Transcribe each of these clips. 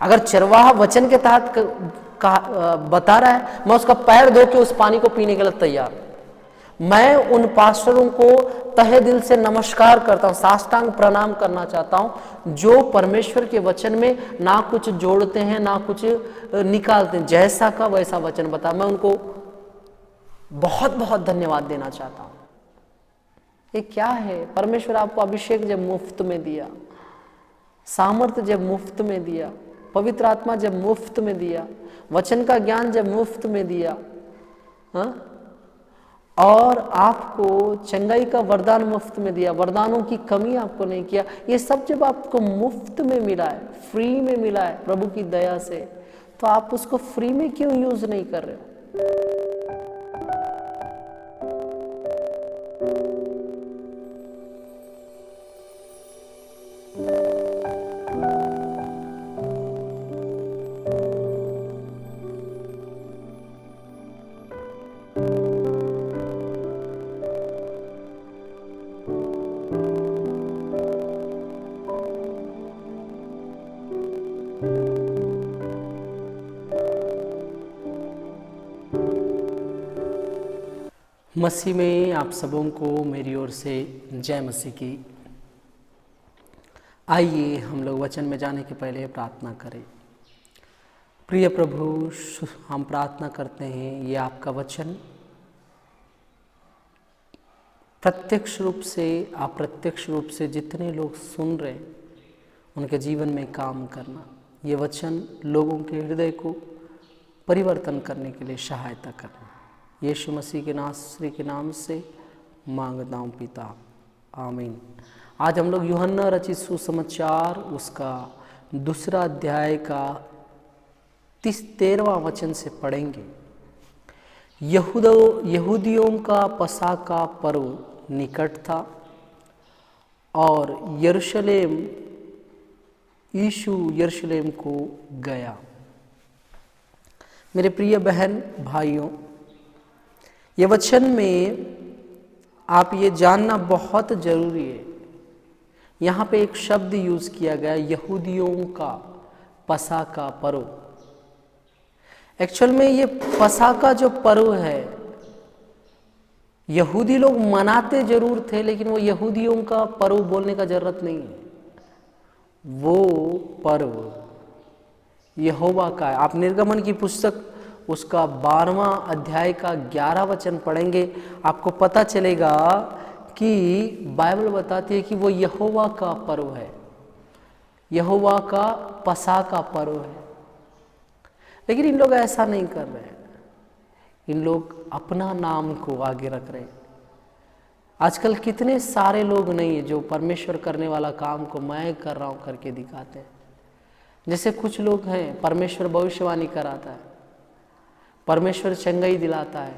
अगर चरवाहा वचन के तहत बता रहा है, मैं उसका पैर धो के उस पानी को पीने के लिए तैयार हूं। मैं उन पास्टरों को तहे दिल से नमस्कार करता हूं, साष्टांग प्रणाम करना चाहता हूं, जो परमेश्वर के वचन में ना कुछ जोड़ते हैं ना कुछ निकालते हैं, जैसा का वैसा वचन बता। मैं उनको बहुत बहुत धन्यवाद देना चाहता हूं। ये क्या है? परमेश्वर आपको अभिषेक जब मुफ्त में दिया, सामर्थ्य जब मुफ्त में दिया, पवित्र आत्मा जब मुफ्त में दिया, वचन का ज्ञान जब मुफ्त में दिया, हाँ? और आपको चंगाई का वरदान मुफ्त में दिया, वरदानों की कमी आपको नहीं किया, ये सब जब आपको मुफ्त में मिला है, फ्री में मिला है प्रभु की दया से, तो आप उसको फ्री में क्यों यूज नहीं कर रहे हो? मसीह में आप सबों को मेरी ओर से जय मसीह की। आइए हम लोग वचन में जाने के पहले प्रार्थना करें। प्रिय प्रभु, हम प्रार्थना करते हैं ये आपका वचन प्रत्यक्ष रूप से अप्रत्यक्ष रूप से जितने लोग सुन रहे हैं उनके जीवन में काम करना, ये वचन लोगों के हृदय को परिवर्तन करने के लिए सहायता करना। यीशु मसीह के नासरी के नाम से मांगता हूँ पिता, आमीन। आज हम लोग यूहन्ना रचित सुसमाचार उसका 2 अध्याय का 13वां वचन से पढ़ेंगे। यहूदियों का पसा का पर्व निकट था और यीशु यरूशलेम को गया। मेरे प्रिय बहन भाइयों, ये वचन में आप ये जानना बहुत जरूरी है, यहाँ पे एक शब्द यूज किया गया, यहूदियों का पसा का पर्व। एक्चुअल में ये पसा का जो पर्व है, यहूदी लोग मनाते जरूर थे, लेकिन वो यहूदियों का पर्व बोलने का जरूरत नहीं है। वो पर्व यहोवा का है। आप निर्गमन की पुस्तक उसका 12वां अध्याय का 11 वचन पढ़ेंगे, आपको पता चलेगा कि बाइबल बताती है कि वो यहोवा का पर्व है, यहोवा का पसा का पर्व है। लेकिन इन लोग ऐसा नहीं कर रहे हैं, इन लोग अपना नाम को आगे रख रहे हैं। आजकल कितने सारे लोग नहीं है जो परमेश्वर करने वाला काम को मैं कर रहा हूँ करके दिखाते हैं। जैसे कुछ लोग हैं, परमेश्वर भविष्यवाणी कराता है, परमेश्वर चंगाई दिलाता है,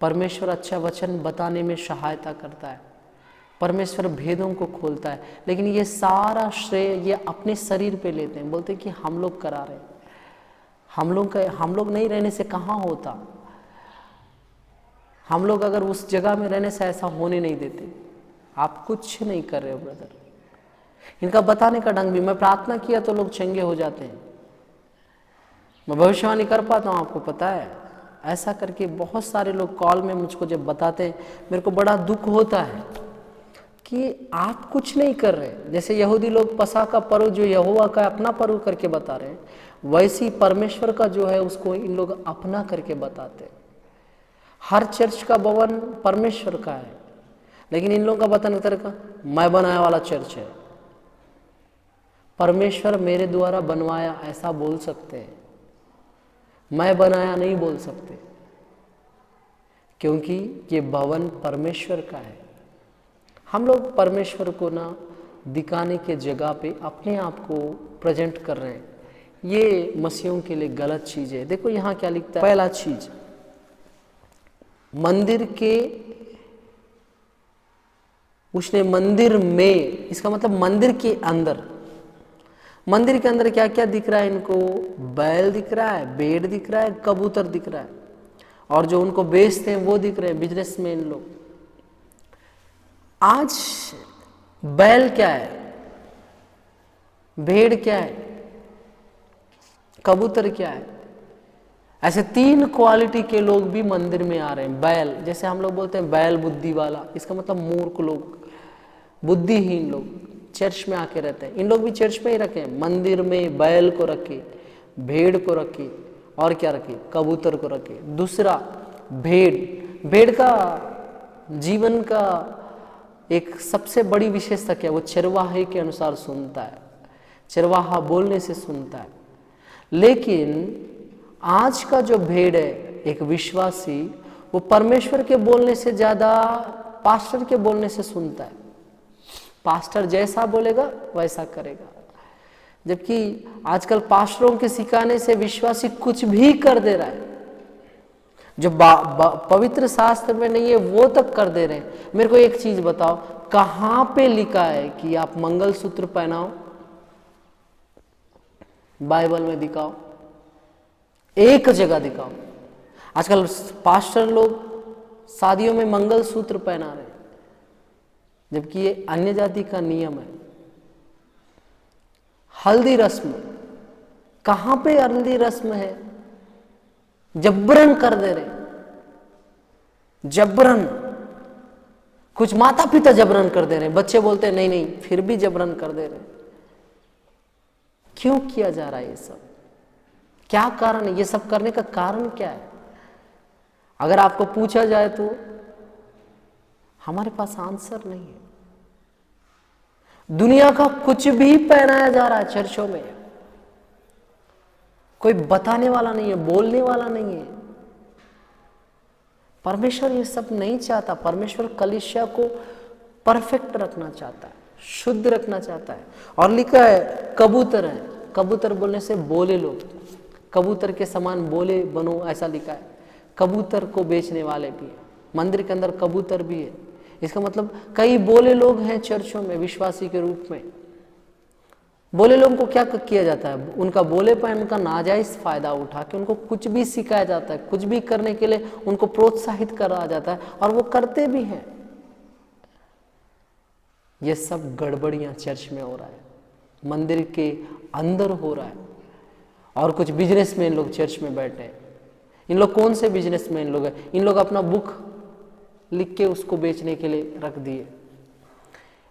परमेश्वर अच्छा वचन बताने में सहायता करता है, परमेश्वर भेदों को खोलता है, लेकिन ये सारा श्रेय ये अपने शरीर पे लेते हैं। बोलते हैं कि हम लोग करा रहे हैं, हम लोग नहीं रहने से कहाँ होता, हम लोग अगर उस जगह में रहने से ऐसा होने नहीं देते। आप कुछ नहीं कर रहे हो ब्रदर। इनका बताने का ढंग भी, मैं प्रार्थना किया तो लोग चंगे हो जाते हैं, मैं भविष्यवाणी कर पाता हूँ, आपको पता है। ऐसा करके बहुत सारे लोग कॉल में मुझको जब बताते हैं, मेरे को बड़ा दुख होता है कि आप कुछ नहीं कर रहे। जैसे यहूदी लोग पसा का पर्व जो यहोवा का अपना पर्व करके बता रहे हैं, वैसी परमेश्वर का जो है उसको इन लोग अपना करके बताते हैं। हर चर्च का भवन परमेश्वर का है, लेकिन इन लोगों का बताने तरह का मैं बनाया वाला चर्च है, परमेश्वर मेरे द्वारा बनवाया ऐसा बोल सकते हैं, मैं बनाया नहीं बोल सकते, क्योंकि ये भवन परमेश्वर का है। हम लोग परमेश्वर को ना दिखाने के जगह पे अपने आप को प्रेजेंट कर रहे हैं, ये मसीहों के लिए गलत चीज है। देखो यहाँ क्या लिखता है, पहला चीज, मंदिर के, उसने मंदिर में, इसका मतलब मंदिर के अंदर। मंदिर के अंदर क्या क्या दिख रहा है इनको? बैल दिख रहा है, भेड़ दिख रहा है, कबूतर दिख रहा है, और जो उनको बेचते हैं वो दिख रहे हैं, बिजनेसमैन लोग। आज बैल क्या है, भेड़ क्या है, कबूतर क्या है? ऐसे 3 क्वालिटी के लोग भी मंदिर में आ रहे हैं। बैल, जैसे हम लोग बोलते हैं बैल बुद्धि वाला, इसका मतलब मूर्ख लोग, बुद्धिहीन लोग चर्च में आके रहते हैं। इन लोग भी चर्च में ही रखे, मंदिर में बैल को रखे, भेड़ को रखे, और क्या रखे? कबूतर को रखे। दूसरा भेड़, भेड़ का जीवन का एक सबसे बड़ी विशेषता क्या है? वो चरवाहे के अनुसार सुनता है, चरवाहा बोलने से सुनता है। लेकिन आज का जो भेड़ है, एक विश्वासी, वो परमेश्वर के बोलने से ज्यादा पास्टर के बोलने से सुनता है। पास्टर जैसा बोलेगा वैसा करेगा, जबकि आजकल पास्टरों के सिखाने से विश्वासी कुछ भी कर दे रहा है, जो पवित्र शास्त्र में नहीं है वो तक कर दे रहे हैं। मेरे को एक चीज बताओ, कहां पे लिखा है कि आप मंगलसूत्र पहनाओ? बाइबल में दिखाओ, एक जगह दिखाओ। आजकल पास्टर लोग शादियों में मंगलसूत्र पहना रहे हैं, जबकि ये अन्य जाति का नियम है। हल्दी रस्म, कहां पे हल्दी रस्म है? जबरन कर दे रहे, जबरन। कुछ माता पिता जबरन कर दे रहे हैं, बच्चे बोलते हैं नहीं नहीं, फिर भी जबरन कर दे रहे हैं। क्यों किया जा रहा है ये सब? क्या कारण है? ये सब करने का कारण क्या है? अगर आपको पूछा जाए तो हमारे पास आंसर नहीं है। दुनिया का कुछ भी पहनाया जा रहा है चर्चों में, कोई बताने वाला नहीं है, बोलने वाला नहीं है। परमेश्वर ये सब नहीं चाहता। परमेश्वर कलीसिया को परफेक्ट रखना चाहता है, शुद्ध रखना चाहता है। और लिखा है कबूतर है, कबूतर बोलने से बोले लोग, कबूतर के समान बोले बनो, ऐसा लिखा है। कबूतर को बेचने वाले भी है, मंदिर के अंदर कबूतर भी है। इसका मतलब कई बोले लोग हैं चर्चों में विश्वासी के रूप में। बोले लोगों को क्या किया जाता है? उनका बोलेपन का नाजायज फायदा उठा के उनको कुछ भी सिखाया जाता है, कुछ भी करने के लिए उनको प्रोत्साहित करा जाता है, और वो करते भी हैं। ये सब गड़बड़ियां चर्च में हो रहा है, मंदिर के अंदर हो रहा है। और कुछ बिजनेसमैन लोग चर्च में बैठे हैं। इन लोग कौन से बिजनेसमैन लोग हैं? इन लोग अपना बुक लिख के उसको बेचने के लिए रख दिए।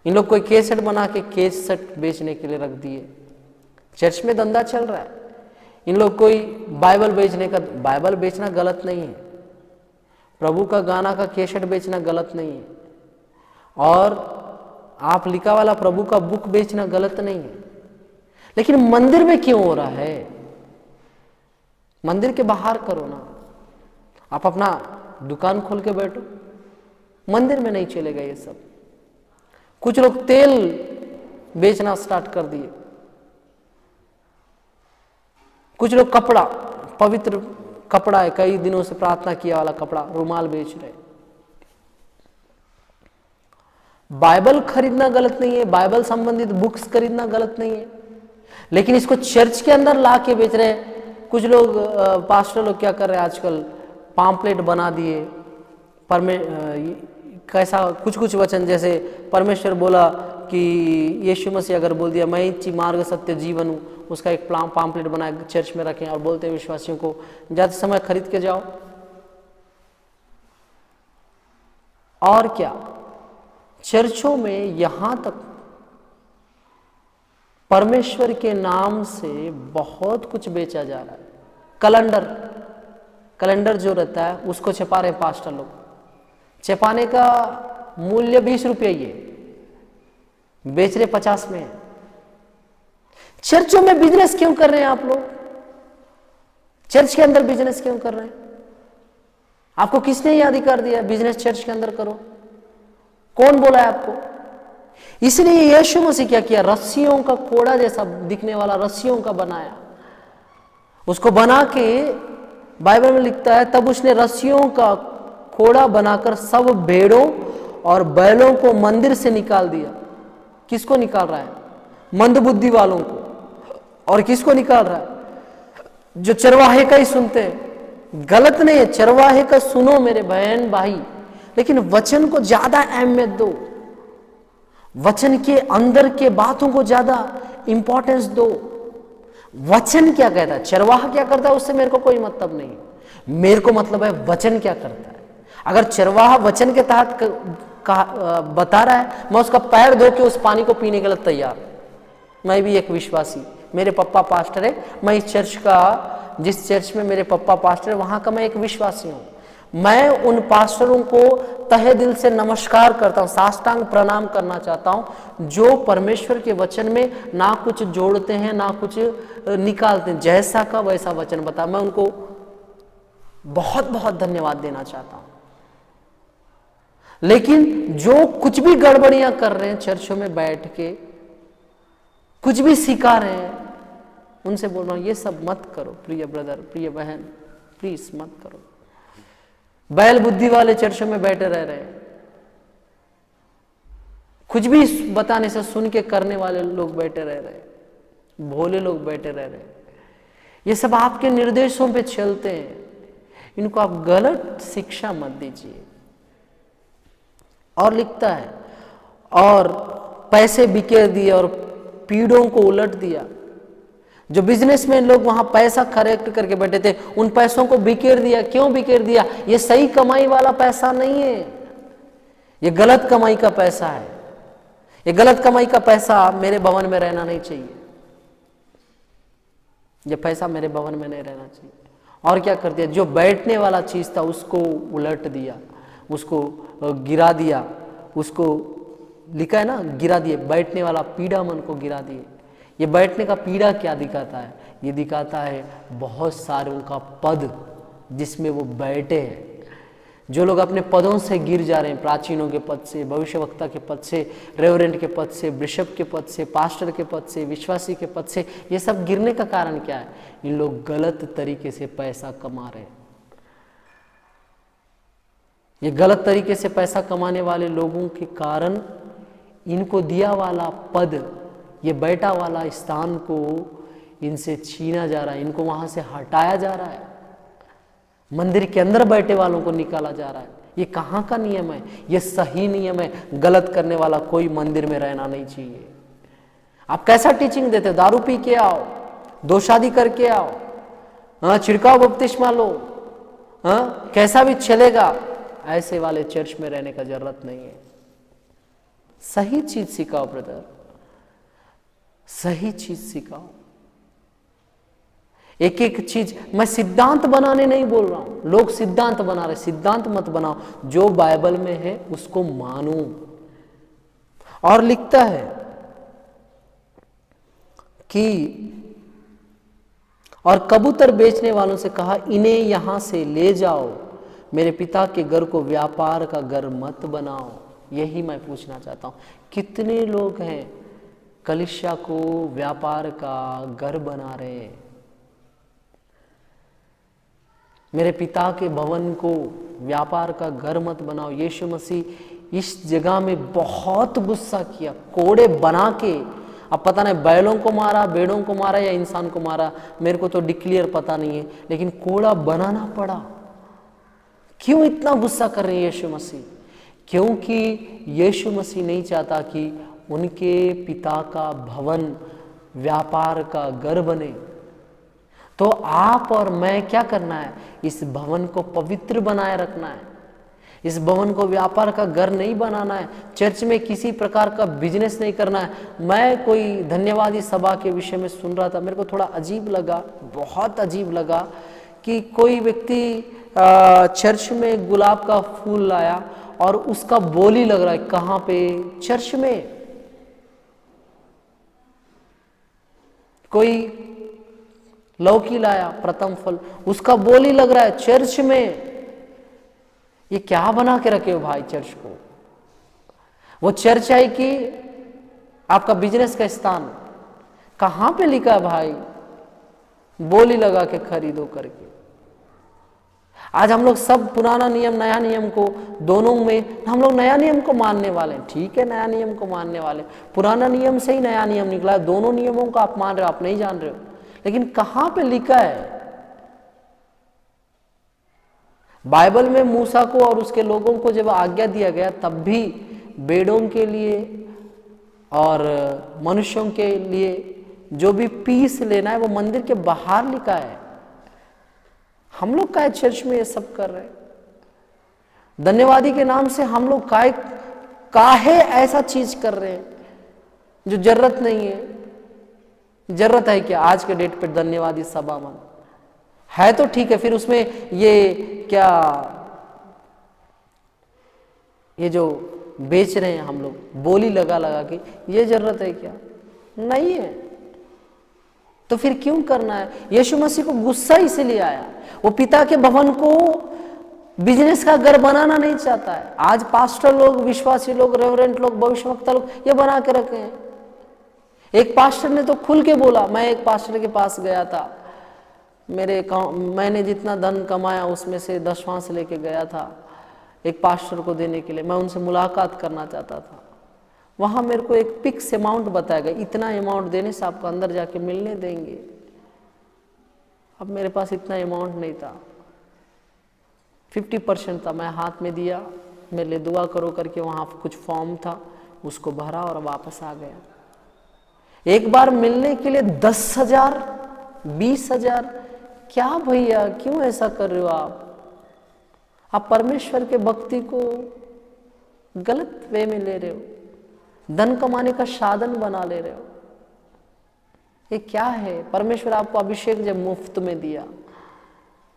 इन लोग कोई केसेट बना के केसेट बेचने के लिए रख दिए। चर्च में धंधा चल रहा है। इन लोग कोई बाइबल बेचने का, बाइबल बेचना गलत नहीं है, प्रभु का गाना का केसेट बेचना गलत नहीं है, और आप लिखा वाला प्रभु का बुक बेचना गलत नहीं है। लेकिन मंदिर में क्यों हो रहा है? मंदिर के बाहर करो ना। आप अपना दुकान खोल के बैठो, मंदिर में नहीं चलेगा ये सब। कुछ लोग तेल बेचना स्टार्ट कर दिए, कुछ लोग कपड़ा, पवित्र कपड़ा है, कई दिनों से प्रार्थना किया वाला कपड़ा, रुमाल बेच रहे। बाइबल खरीदना गलत नहीं है, बाइबल संबंधित बुक्स खरीदना गलत नहीं है, लेकिन इसको चर्च के अंदर ला के बेच रहे हैं। कुछ लोग पास्टर लोग क्या कर रहे हैं आजकल, पाम्पलेट बना दिए, कैसा कुछ कुछ वचन, जैसे परमेश्वर बोला कि यीशु मसीह अगर बोल दिया मैं ही मार्ग सत्य जीवन हूँ, उसका एक पाम्पलेट बना चर्च में रखें और बोलते हैं विश्वासियों को जाते समय खरीद के जाओ। और क्या, चर्चों में यहां तक परमेश्वर के नाम से बहुत कुछ बेचा जा रहा है। कैलेंडर जो रहता है उसको छपा रहे पास्टर लोग। छपाने का मूल्य 20 रुपये, ये बेच रहे 50 में। चर्चों में बिजनेस क्यों कर रहे हैं आप लोग? चर्च के अंदर बिजनेस क्यों कर रहे हैं? आपको किसने यह अधिकार दिया बिजनेस चर्च के अंदर करो? कौन बोला है आपको? इसलिए यीशु मसीह क्या किया, रस्सियों का कोड़ा जैसा दिखने वाला रस्सियों का बनाया, उसको बना के बाइबल में लिखता है तब उसने रस्सियों का कोड़ा बनाकर सब भेड़ों और बैलों को मंदिर से निकाल दिया। किसको निकाल रहा है? मंदबुद्धि वालों को। और किसको निकाल रहा है? जो चरवाहे का ही सुनते हैं। गलत नहीं है, चरवाहे का सुनो मेरे बहन भाई, लेकिन वचन को ज्यादा अहमियत दो, वचन के अंदर के बातों को ज्यादा इंपॉर्टेंस दो। वचन क्या कहता है, चरवाहा क्या करता है उससे मेरे को कोई मतलब नहीं। मेरे को मतलब है वचन क्या करता है। अगर चरवाहा वचन के तहत बता रहा है, मैं उसका पैर धो के उस पानी को पीने के लिए तैयार। मैं भी एक विश्वासी, मेरे पापा पास्टर है, मैं इस चर्च का, जिस चर्च में मेरे पापा पास्टर है वहां का मैं एक विश्वासी हूं। मैं उन पास्टरों को तहे दिल से नमस्कार करता हूं, साष्टांग प्रणाम करना चाहता हूं, जो परमेश्वर के वचन में ना कुछ जोड़ते हैं ना कुछ निकालते हैं, जैसा का वैसा वचन बता। मैं उनको बहुत बहुत धन्यवाद देना चाहता हूं। लेकिन जो कुछ भी गड़बड़ियां कर रहे हैं चर्चों में बैठ के, कुछ भी सिखा रहे हैं, उनसे बोल रहा हूं ये सब मत करो प्रिय ब्रदर, प्रिय बहन, प्लीज मत करो। बैल बुद्धि वाले चर्चों में बैठे रह रहे हैं, कुछ भी बताने से सुन के करने वाले लोग बैठे रह रहे हैं, भोले लोग बैठे रह रहे हैं। ये सब आपके निर्देशों पे चलते हैं, इनको आप गलत शिक्षा मत दीजिए। और लिखता है, और पैसे बिखेर दिए और पीढ़ों को उलट दिया। जो बिजनेसमैन लोग वहां पैसा कलेक्ट करके बैठे थे, उन पैसों को बिखेर दिया। क्यों बिखेर दिया? ये सही कमाई वाला पैसा नहीं है, ये गलत कमाई का पैसा है। ये गलत कमाई का पैसा मेरे भवन में रहना नहीं चाहिए, ये पैसा मेरे भवन में नहीं रहना चाहिए। और क्या कर दिया? जो बैठने वाला चीज था उसको उलट दिया, उसको गिरा दिया, उसको लिखा है ना गिरा दिए, बैठने वाला पीड़ा मन को गिरा दिए। ये बैठने का पीड़ा क्या दिखाता है? ये दिखाता है बहुत सारे उनका पद जिसमें वो बैठे हैं। जो लोग अपने पदों से गिर जा रहे हैं, प्राचीनों के पद से, भविष्यवक्ता के पद से, रेवरेंट के पद से, बिशप के पद से, पास्टर के पद से, विश्वासी के पद से, ये सब गिरने का कारण क्या है? इन लोग गलत तरीके से पैसा कमा रहे हैं। ये गलत तरीके से पैसा कमाने वाले लोगों के कारण इनको दिया वाला पद, ये बैठा वाला स्थान को इनसे छीना जा रहा है, इनको वहां से हटाया जा रहा है, मंदिर के अंदर बैठे वालों को निकाला जा रहा है। ये कहाँ का नियम है? ये सही नियम है। गलत करने वाला कोई मंदिर में रहना नहीं चाहिए। आप कैसा टीचिंग देते हो? दारू पी के आओ, दो शादी करके आओ, हाँ छिड़काव बपतिस्मा लो, हाँ कैसा भी चलेगा। ऐसे वाले चर्च में रहने का जरूरत नहीं है। सही चीज सिखाओ ब्रदर, सही चीज सिखाओ। एक एक चीज, मैं सिद्धांत बनाने नहीं बोल रहा हूं, लोग सिद्धांत बना रहे, सिद्धांत मत बनाओ, जो बाइबल में है उसको मानो। और लिखता है कि और कबूतर बेचने वालों से कहा, इन्हें यहां से ले जाओ, मेरे पिता के घर को व्यापार का घर मत बनाओ। यही मैं पूछना चाहता हूं, कितने लोग हैं कलीसिया को व्यापार का घर बना रहे हैं? मेरे पिता के भवन को व्यापार का घर मत बनाओ। यीशु मसीह इस जगह में बहुत गुस्सा किया, कोड़े बना के, अब पता नहीं बैलों को मारा, भेड़ों को मारा या इंसान को मारा, मेरे को तो डिक्लेयर पता नहीं है, लेकिन कोड़ा बनाना पड़ा। क्यों इतना गुस्सा कर रहे हैं यीशु मसीह? क्योंकि यीशु मसीह नहीं चाहता कि उनके पिता का भवन व्यापार का घर बने। तो आप और मैं क्या करना है? इस भवन को पवित्र बनाए रखना है। इस भवन को व्यापार का घर नहीं बनाना है। चर्च में किसी प्रकार का बिजनेस नहीं करना है। मैं कोई धन्यवादी सभा के विषय में सुन रहा था, मेरे को थोड़ा अजीब लगा, बहुत अजीब लगा कि कोई व्यक्ति चर्च में गुलाब का फूल लाया और उसका बोली लग रहा है। कहाँ पे? चर्च में। कोई लौकी लाया, प्रथम फल, उसका बोली लग रहा है चर्च में। ये क्या बना के रखे हो भाई चर्च को? वो चर्च है कि आपका बिजनेस का स्थान? कहां पे लिखा है भाई बोली लगा के खरीदो करके? आज हम लोग सब पुराना नियम नया नियम को, दोनों में हम लोग नया नियम को मानने वाले हैं। ठीक है, नया नियम को मानने वाले, पुराना नियम से ही नया नियम निकला है। दोनों नियमों को आप मान रहे हो, आप नहीं जान रहे हो। लेकिन कहां पे लिखा है बाइबल में? मूसा को और उसके लोगों को जब आज्ञा दिया गया तब भी भेड़ों के लिए और मनुष्यों के लिए जो भी पीस लेना है वो मंदिर के बाहर लिखा है। हम लोग काहे चर्च में ये सब कर रहे हैं? धन्यवादी के नाम से हम लोग काहे ऐसा चीज कर रहे हैं जो जरूरत नहीं है? जरूरत है क्या आज के डेट पे धन्यवादी सभा मन है? तो ठीक है, फिर उसमें ये क्या ये जो बेच रहे हैं हम लोग बोली लगा लगा के, ये जरूरत है क्या? नहीं है। तो फिर क्यों करना है? यीशु मसीह को गुस्सा इसलिए आया, वो पिता के भवन को बिजनेस का घर बनाना नहीं चाहता है। आज पास्टर लोग, विश्वासी लोग, रेवरेंट लोग, भविष्यवक्ता लोग ये बना के रखे हैं। एक पास्टर ने तो खुल के बोला, मैं एक पास्टर के पास गया था, मैंने जितना धन कमाया उसमें से 10वां लेके गया था एक पास्टर को देने के लिए। मैं उनसे मुलाकात करना चाहता था। वहां मेरे को एक फिक्स अमाउंट बताया गया, इतना अमाउंट देने से आपको अंदर जाके मिलने देंगे। अब मेरे पास इतना अमाउंट नहीं था, 50% था। मैं हाथ में दिया, मेरे लिए दुआ करो करके वहां कुछ फॉर्म था, उसको भरा और वापस आ गया। एक बार मिलने के लिए 10,000, 20,000, क्या भैया क्यों ऐसा कर रहे हो आप परमेश्वर के भक्ति को गलत वे में ले रहे हो, धन कमाने का साधन बना ले रहे हो। ये क्या है? परमेश्वर आपको अभिषेक जब मुफ्त में दिया,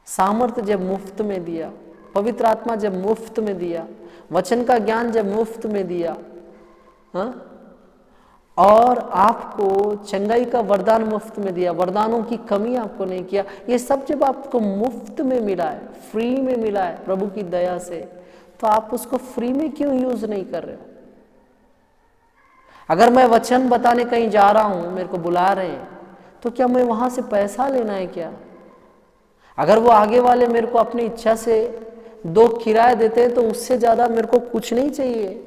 सामर्थ्य जब मुफ्त में दिया, पवित्र आत्मा जब मुफ्त में दिया, वचन का ज्ञान जब मुफ्त में दिया, हाँ? और आपको चंगाई का वरदान मुफ्त में दिया, वरदानों की कमी आपको नहीं किया, ये सब जब आपको मुफ्त में मिला है, फ्री में मिला है प्रभु की दया से, तो आप उसको फ्री में क्यों यूज नहीं कर रहे हो? अगर मैं वचन बताने कहीं जा रहा हूं, मेरे को बुला रहे हैं, तो क्या मैं वहां से पैसा लेना है क्या? अगर वो आगे वाले मेरे को अपनी इच्छा से 2 किराया देते हैं तो उससे ज्यादा मेरे को कुछ नहीं चाहिए।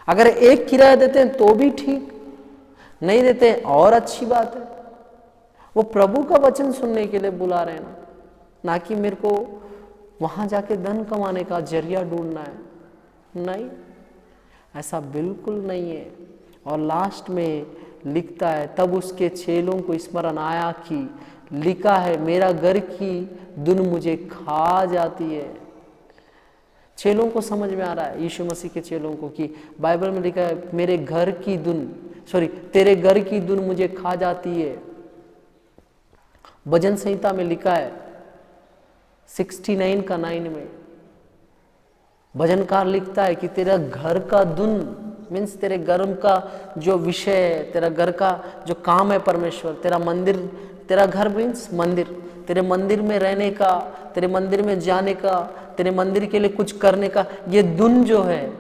अगर 1 किराया देते हैं तो भी ठीक, नहीं देते हैं और अच्छी बात है। वो प्रभु का वचन सुनने के लिए बुला रहे हैं ना कि मेरे को वहां जाके धन कमाने का जरिया ढूंढना है। नहीं, ऐसा बिल्कुल नहीं है। और लास्ट में लिखता है, तब उसके चेलों को स्मरण आया कि लिखा है, मेरा घर की धुन मुझे खा जाती है। चेलों को समझ में आ रहा है, यीशु मसीह के चेलों को, कि बाइबल में लिखा है मेरे घर की धुन, तेरे घर की धुन मुझे खा जाती है। भजन संहिता में लिखा है 69 का 9 में भजनकार लिखता है कि तेरा घर का धुन मीन्स तेरे घर का जो विषय है, तेरा घर का जो काम है परमेश्वर, तेरा मंदिर, तेरा घर मीन्स मंदिर, तेरे मंदिर में रहने का, तेरे मंदिर में जाने का, तेरे मंदिर के लिए कुछ करने का, ये धुन जो है,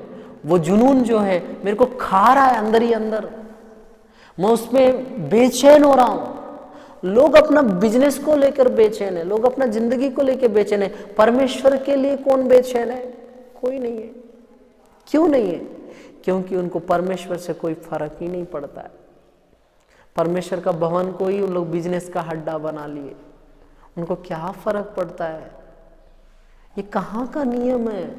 वो जुनून जो है मेरे को खा रहा है अंदर ही अंदर। मैं उसमें बेचैन हो रहा हूं। लोग अपना बिजनेस को लेकर बेचैन है, लोग अपना जिंदगी को लेकर बेचैन है। परमेश्वर के लिए कौन बेचैन है? कोई नहीं है। क्यों नहीं है? क्योंकि उनको परमेश्वर से कोई फर्क ही नहीं पड़ता है। परमेश्वर का भवन को ही उन लोग बिजनेस का हड्डा बना लिए। उनको क्या फर्क पड़ता है? ये कहाँ का नियम है?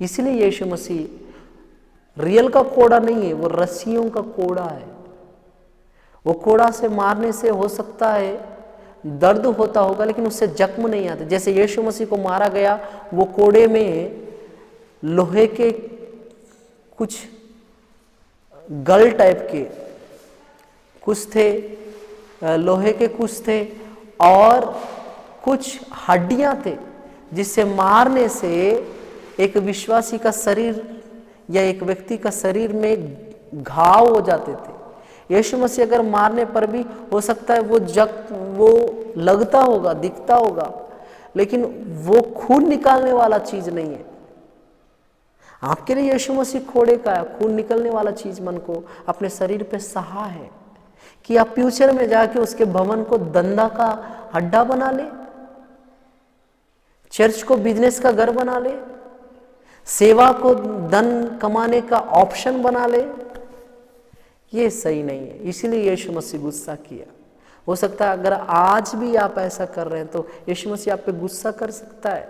इसलिए यीशु मसीह रियल का कोड़ा नहीं है, वो रस्सियों का कोड़ा है। वो कोड़ा से मारने से हो सकता है दर्द होता होगा, लेकिन उससे जख्म नहीं आते। जैसे यीशु मसीह को मारा गया, वो कोड़े में लोहे के कुछ गल टाइप के कुछ थे, लोहे के कुछ थे और कुछ हड्डियां थे, जिससे मारने से एक विश्वासी का शरीर या एक व्यक्ति का शरीर में घाव हो जाते थे। यीशु मसीह अगर मारने पर भी हो सकता है वो लगता होगा, दिखता होगा, लेकिन वो खून निकालने वाला चीज नहीं है। आपके लिए यीशु मसीह कोड़े का खून निकलने वाला चीज मन को अपने शरीर पे सहा है कि आप फ्यूचर में जाके उसके भवन को धंधा का हड्डा बना ले, चर्च को बिजनेस का घर बना ले, सेवा को धन कमाने का ऑप्शन बना ले। ये सही नहीं है। इसीलिए यीशु मसीह गुस्सा किया। हो सकता है अगर आज भी आप ऐसा कर रहे हैं तो यीशु मसीह आप पे गुस्सा कर सकता है।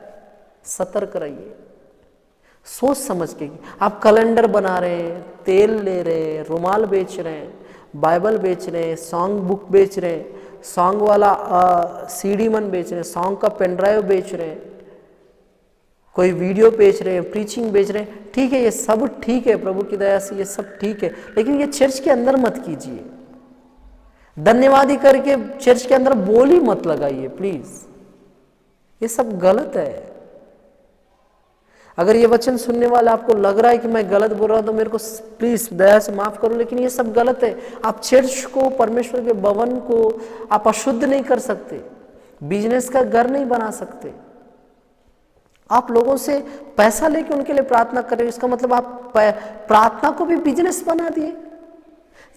सतर्क रहिए, सोच समझ के। आप कैलेंडर बना रहे हैं, तेल ले रहे हैं, रुमाल बेच रहे हैं, बाइबल बेच रहे हैं, सॉन्ग बुक बेच रहे हैं, सॉन्ग वाला सीडी मन बेच रहे हैं, सॉन्ग का पेन ड्राइव बेच रहे हैं, कोई वीडियो बेच रहे हैं, प्रीचिंग बेच रहे हैं, ठीक है, ये सब ठीक है, प्रभु की दया से ये सब ठीक है, लेकिन ये चर्च के अंदर मत कीजिए। धन्यवादी करके चर्च के अंदर बोल ही मत लगाइए प्लीज, ये सब गलत है। अगर ये वचन सुनने वाले आपको लग रहा है कि मैं गलत बोल रहा हूं तो मेरे को प्लीज दया से माफ करो, लेकिन ये सब गलत है। आप चर्च को, परमेश्वर के भवन को आप अशुद्ध नहीं कर सकते, बिजनेस का घर नहीं बना सकते। आप लोगों से पैसा लेके उनके लिए प्रार्थना कर रहे हो, इसका मतलब आप प्रार्थना को भी बिजनेस बना दिए।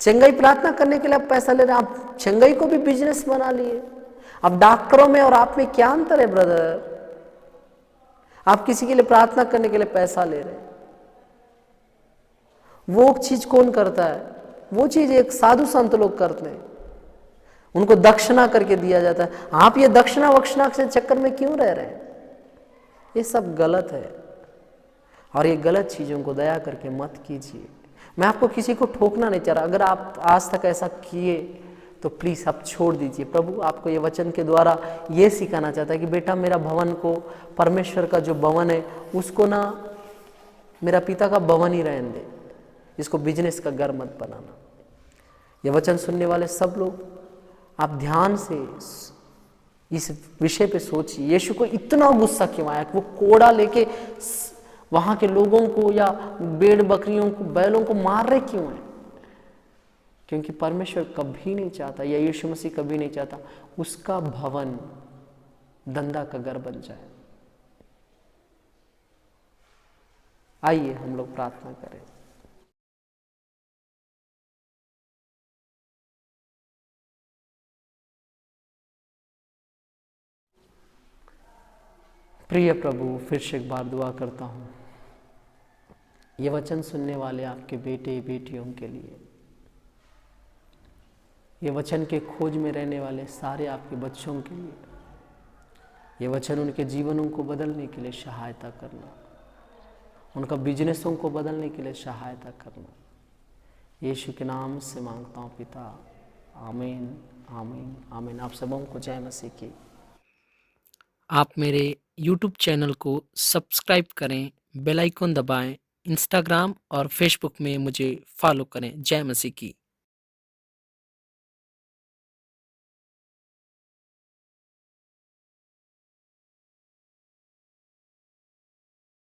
चंगाई प्रार्थना करने के लिए आप पैसा ले रहे हैं, आप चंगाई को भी बिजनेस बना लिए। अब डॉक्टरों में और आप में क्या अंतर है ब्रदर? आप किसी के लिए प्रार्थना करने के लिए पैसा ले रहे हैं, वो चीज कौन करता है? वो चीज एक साधु संत लोग करते हैं, उनको दक्षिणा करके दिया जाता है। आप ये दक्षिणा वक्षिणा के चक्कर में क्यों रह रहे हैं? ये सब गलत है, और ये गलत चीजों को दया करके मत कीजिए। मैं आपको किसी को ठोकना नहीं चाह रहा, अगर आप आज तक ऐसा किए तो प्लीज आप छोड़ दीजिए। प्रभु आपको ये वचन के द्वारा ये सिखाना चाहता है कि बेटा, मेरा भवन को, परमेश्वर का जो भवन है उसको ना मेरा पिता का भवन ही रहने दे, इसको बिजनेस का घर मत बनाना। ये वचन सुनने वाले सब लोग आप ध्यान से इस विषय पे सोचिए, यीशु को इतना गुस्सा क्यों आया कि वो कोड़ा लेके वहां के लोगों को या भेड़ बकरियों को, बैलों को मार रहे क्यों है? क्योंकि परमेश्वर कभी नहीं चाहता, या यीशु मसीह कभी नहीं चाहता उसका भवन धंधा का घर बन जाए। आइए हम लोग प्रार्थना करें। प्रिय प्रभु, फिर से एक बार दुआ करता हूँ ये वचन सुनने वाले आपके बेटे बेटियों के लिए, ये वचन के खोज में रहने वाले सारे आपके बच्चों के लिए, ये वचन उनके जीवनों को बदलने के लिए सहायता करना, उनका बिजनेसों को बदलने के लिए सहायता करना। यीशु के नाम से मांगता हूँ पिता, आमीन आमीन आमीन। आप सबों को जय मसीह की। आप मेरे YouTube चैनल को सब्सक्राइब करें, बेल आइकन दबाएं, इंस्टाग्राम और फेसबुक में मुझे फॉलो करें। जय मसीह की।